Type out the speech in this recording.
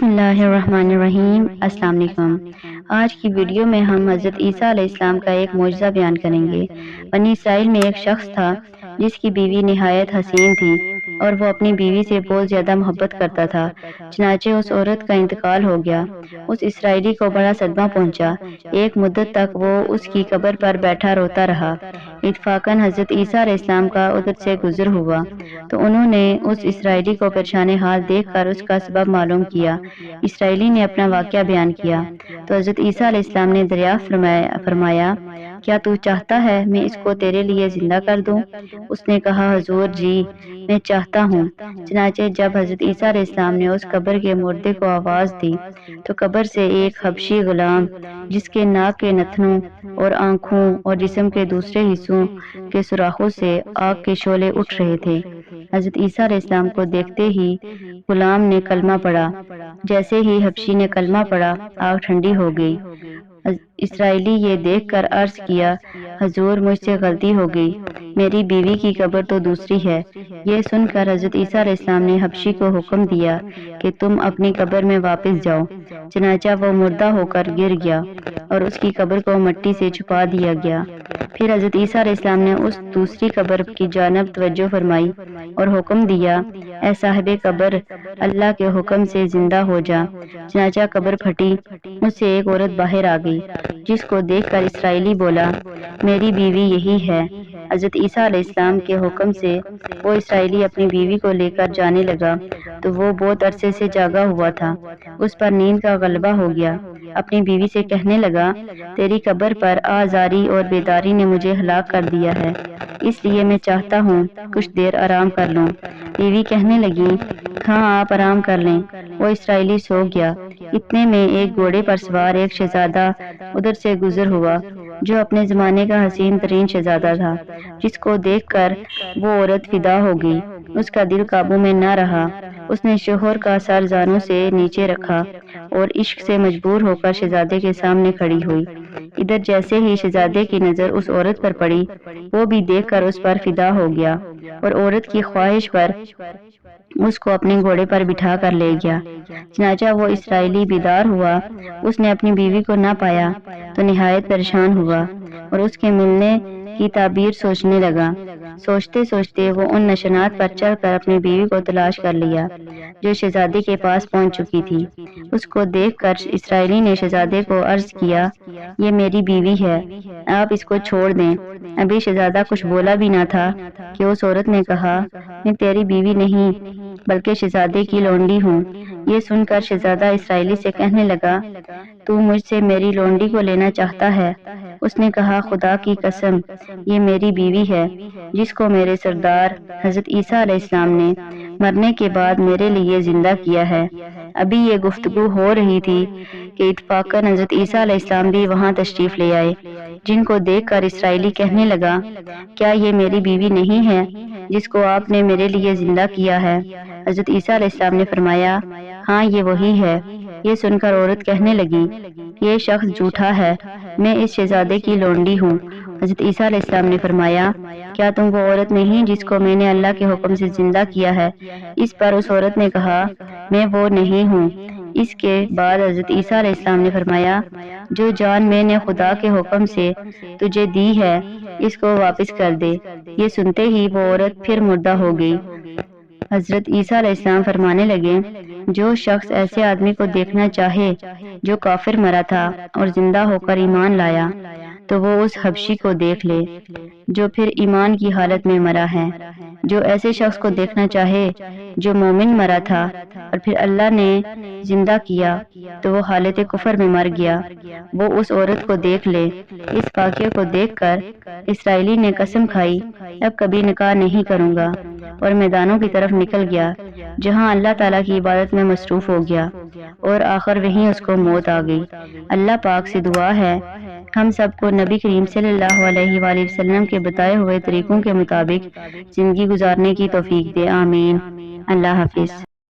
بسم اللہ الرحمن الرحیم۔ السلام علیکم۔ آج کی ویڈیو میں ہم حضرت عیسیٰ علیہ السلام کا ایک معجزہ بیان کریں گے۔ بنی اسرائیل میں ایک شخص تھا جس کی بیوی نہایت حسین تھی اور وہ اپنی بیوی سے بہت زیادہ محبت کرتا تھا۔ چنانچہ اس عورت کا انتقال ہو گیا۔ اس اسرائیلی کو بڑا صدمہ پہنچا۔ ایک مدت تک وہ اس کی قبر پر بیٹھا روتا رہا۔ اتفاقاً حضرت عیسیٰ علیہ السلام کا ادھر سے گزر ہوا تو انہوں نے اس اسرائیلی کو پریشان حال دیکھ کر اس کا سبب معلوم کیا۔ اسرائیلی نے اپنا واقعہ بیان کیا تو حضرت عیسیٰ علیہ السلام نے دریافت فرمایا، کیا تو چاہتا ہے میں اس کو تیرے لیے زندہ کر دوں؟ اس نے کہا، حضور جی میں چاہتا ہوں۔ چنانچہ جب حضرت عیسیٰ علیہ السلام نے اس قبر کے مردے کو آواز دی تو قبر سے ایک حبشی غلام جس کے ناک کے نتنوں اور آنکھوں اور جسم کے دوسرے حصوں کے سوراخوں سے آگ کے شعلے اٹھ رہے تھے۔ حضرت عیسیٰ علیہ السلام کو دیکھتے ہی غلام نے کلمہ پڑھا۔ جیسے ہی حبشی نے کلمہ پڑھا آگ ٹھنڈی ہو گئی۔ اسرائیلی یہ دیکھ کر عرض کیا، حضور مجھ سے غلطی ہو گئی، میری بیوی کی قبر تو دوسری ہے۔ یہ سن کر حضرت عیسیٰ علیہ السلام نے حبشی کو حکم دیا کہ تم اپنی قبر میں واپس جاؤ۔ چنانچہ وہ مردہ ہو کر گر گیا اور اس کی قبر کو مٹی سے چھپا دیا گیا۔ پھر حضرت عیسیٰ علیہ السلام نے اس دوسری قبر کی جانب توجہ فرمائی اور حکم دیا، اے صاحب قبر اللہ کے حکم سے زندہ ہو جا۔ چنانچہ قبر پھٹی، اس سے ایک عورت باہر آ گئی جس کو دیکھ کر اسرائیلی بولا، میری بیوی یہی ہے۔ حضرت عیسیٰ علیہ السلام کے حکم سے وہ اسرائیلی اپنی بیوی کو لے کر جانے لگا تو وہ بہت عرصے سے جاگا ہوا تھا۔ اس پر نیند کا غلبہ ہو گیا۔ اپنی بیوی سے کہنے لگا، تیری قبر پر آزاری اور بیداری نے مجھے ہلاک کر دیا ہے، اس لیے میں چاہتا ہوں کچھ دیر آرام کر لوں۔ بیوی کہنے لگی، ہاں آپ آرام کر لیں۔ وہ اسرائیلی سو گیا۔ اتنے میں ایک گھوڑے پر سوار ایک شہزادہ ادھر سے گزر ہوا جو اپنے زمانے کا حسین ترین شہزادہ تھا، جس کو دیکھ کر وہ عورت فدا ہو گئی۔ اس کا دل قابو میں نہ رہا۔ اس نے شوہر کا سر زانوں سے نیچے رکھا اور عشق سے مجبور ہو کر شہزادے کے سامنے کھڑی ہوئی۔ ادھر جیسے ہی شہزادے کی نظر اس عورت پر پڑی، وہ بھی دیکھ کر اس پر فدا ہو گیا اور عورت کی خواہش پر اس کو اپنے گھوڑے پر بٹھا کر لے گیا۔ چنانچہ وہ اسرائیلی بیدار ہوا۔ اس نے اپنی بیوی کو نہ پایا تو نہایت پریشان ہوا اور اس کے ملنے کی تعبیر سوچنے لگا۔ سوچتے سوچتے وہ ان نشانات پر چڑھ کر اپنی بیوی کو تلاش کر لیا جو شہزادے کے پاس پہنچ چکی تھی۔ اس کو دیکھ کر اسرائیلی نے شہزادے کو عرض کیا، یہ میری بیوی ہے، آپ اس کو چھوڑ دیں۔ ابھی شہزادہ کچھ بولا بھی نہ تھا کہ اس عورت نے کہا، میں تیری بیوی نہیں بلکہ شہزادے کی لونڈی ہوں۔ یہ سن کر شہزادہ اسرائیلی سے کہنے لگا، تو مجھ سے میری لونڈی کو لینا چاہتا ہے؟ اس نے کہا، خدا کی قسم یہ میری بیوی ہے جس کو میرے سردار حضرت عیسیٰ علیہ السلام نے مرنے کے بعد میرے لیے زندہ کیا ہے۔ ابھی یہ گفتگو ہو رہی تھی کہ اتفاقاً حضرت عیسیٰ علیہ السلام بھی وہاں تشریف لے آئے، جن کو دیکھ کر اسرائیلی کہنے لگا، کیا یہ میری بیوی نہیں ہے جس کو آپ نے میرے لیے زندہ کیا ہے؟ حضرت عیسیٰ علیہ السلام نے فرمایا، ہاں یہ وہی ہے۔ یہ سن کر عورت کہنے لگی، یہ شخص جھوٹا ہے، میں اس شہزادے کی لونڈی ہوں۔ حضرت عیسیٰ علیہ السلام نے فرمایا، کیا تم وہ عورت نہیں جس کو میں نے اللہ کے حکم سے زندہ کیا ہے؟ اس پر اس عورت نے کہا، میں وہ نہیں ہوں۔ اس کے بعد حضرت عیسیٰ علیہ السلام نے فرمایا، جو جان میں نے خدا کے حکم سے تجھے دی ہے اس کو واپس کر دے۔ یہ سنتے ہی وہ عورت پھر مردہ ہو گئی۔ حضرت عیسیٰ علیہ السلام فرمانے لگے، جو شخص ایسے آدمی کو دیکھنا چاہے جو کافر مرا تھا اور زندہ ہو کر ایمان لایا تو وہ اس حبشی کو دیکھ لے جو پھر ایمان کی حالت میں مرا ہے۔ جو ایسے شخص کو دیکھنا چاہے جو مومن مرا تھا اور پھر اللہ نے زندہ کیا تو وہ حالت کفر میں مر گیا، وہ اس عورت کو دیکھ لے۔ اس واقعے کو دیکھ کر اسرائیلی نے قسم کھائی، اب کبھی نکاح نہیں کروں گا، اور میدانوں کی طرف نکل گیا جہاں اللہ تعالیٰ کی عبادت میں مصروف ہو گیا، اور آخر وہیں اس کو موت آ گئی۔ اللہ پاک سے دعا ہے ہم سب کو نبی کریم صلی اللہ علیہ وآلہ وسلم کے بتائے ہوئے طریقوں کے مطابق زندگی گزارنے کی توفیق دے، آمین۔ اللہ حافظ۔